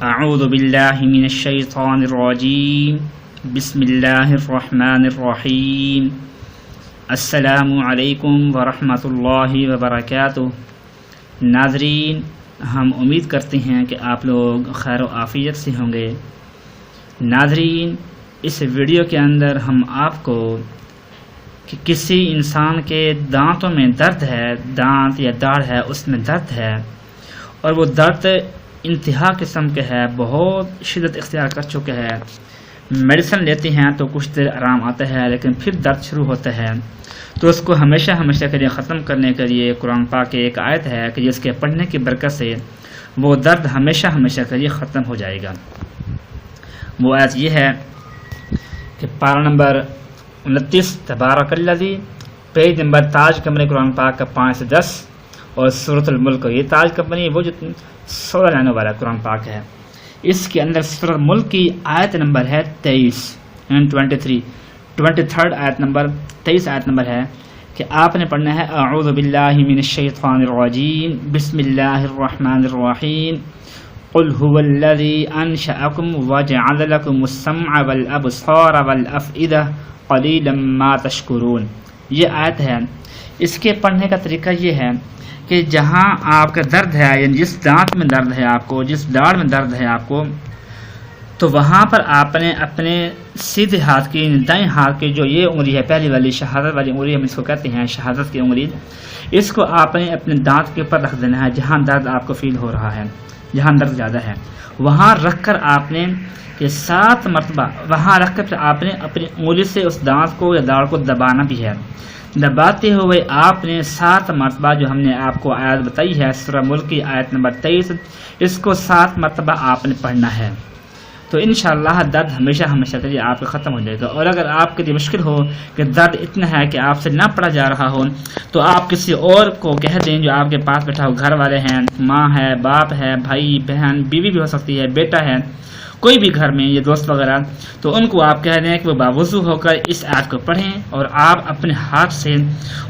اعوذ باللہ من الشیطان الرجیم بسم اللہ الرحمن الرحیم السلام علیکم ورحمۃ اللہ وبرکاتہ۔ ناظرین، ہم امید کرتے ہیں کہ آپ لوگ خیر و عافیت سے ہوں گے۔ ناظرین، اس ویڈیو کے اندر ہم آپ کو کہ کسی انسان کے دانتوں میں درد ہے، دانت یا داڑھ ہے، اس میں درد ہے اور وہ درد انتہا قسم کے ہے، بہت شدت اختیار کر چکے ہے، میڈیسن لیتے ہیں تو کچھ دیر آرام آتا ہے لیکن پھر درد شروع ہوتا ہے، تو اس کو ہمیشہ کے لیے ختم کرنے کے لیے قرآن پاک کی ایک آیت ہے کہ جس کے پڑھنے کی برکت سے وہ درد ہمیشہ کے لیے ختم ہو جائے گا۔ وہ آیت یہ ہے کہ پارہ نمبر 29 تبارک الذی، پیج نمبر تاج کمرے قرآن پاک کا 5 سے 10 اور سورۃ الملک، یہ تاج کمپنی وہ جو 16 لائنوں والا قرآن پاک ہے، اس کے اندر سورۃ الملک کی آیت نمبر ہے 23 آیت نمبر 23 آیت نمبر ہے کہ آپ نے پڑھنا ہے اعوذ باللہ من الشیطان الرجیم بسم اللہ الرحمن الرحیم قل هو الذی انشأکم وجعل لکم السمع والابصار والافئدہ قلیلا ما تشکرون۔ یہ آیت ہے، اس کے پڑھنے کا طریقہ یہ ہے کہ جہاں آپ کا درد ہے، یعنی جس دانت میں درد ہے آپ کو، جس داڑھ میں درد ہے آپ کو، تو وہاں پر آپ نے اپنے سیدھے ہاتھ کی، دائیں ہاتھ کی جو یہ انگلی ہے، پہلی والی شہادت والی انگلی ہم اس کو کہتے ہیں، شہادت کی انگلی، اس کو آپ نے اپنے دانت کے اوپر رکھ دینا ہے جہاں درد آپ کو فیل ہو رہا ہے، جہاں درد زیادہ ہے، وہاں رکھ کر آپ نے یہ 7 مرتبہ وہاں رکھ کر آپ نے اپنی انگلی سے اس دانت کو یا داڑھ کو دبانا بھی ہے۔ دباتے ہوئے آپ نے 7 مرتبہ جو ہم نے آپ کو آیت بتائی ہے سورہ ملک کی آیت نمبر 23، اس کو 7 مرتبہ آپ نے پڑھنا ہے، تو انشاءاللہ درد ہمیشہ کے لیے آپ کا ختم ہو جائے گا۔ اور اگر آپ کے لیے مشکل ہو کہ درد اتنا ہے کہ آپ سے نہ پڑا جا رہا ہو، تو آپ کسی اور کو کہہ دیں جو آپ کے پاس بیٹھا ہو، گھر والے ہیں، ماں ہے، باپ ہے، بھائی بہن، بیوی بھی ہو سکتی ہے، بیٹا ہے، کوئی بھی گھر میں یہ دوست وغیرہ، تو ان کو آپ کہہ دیں کہ وہ باوضو ہو کر اس آیت کو پڑھیں اور آپ اپنے ہاتھ سے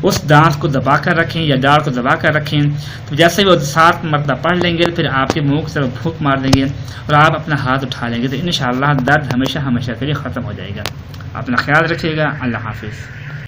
اس دانت کو دبا کر رکھیں یا داڑھ کو دبا کر رکھیں، تو جیسے وہ 7 مرتبہ پڑھ لیں گے پھر آپ کے منہ سے پھونک مار دیں گے اور آپ اپنا ہاتھ اٹھا لیں گے، تو انشاءاللہ درد ہمیشہ کے لیے ختم ہو جائے گا۔ اپنا خیال رکھیے گا۔ اللہ حافظ۔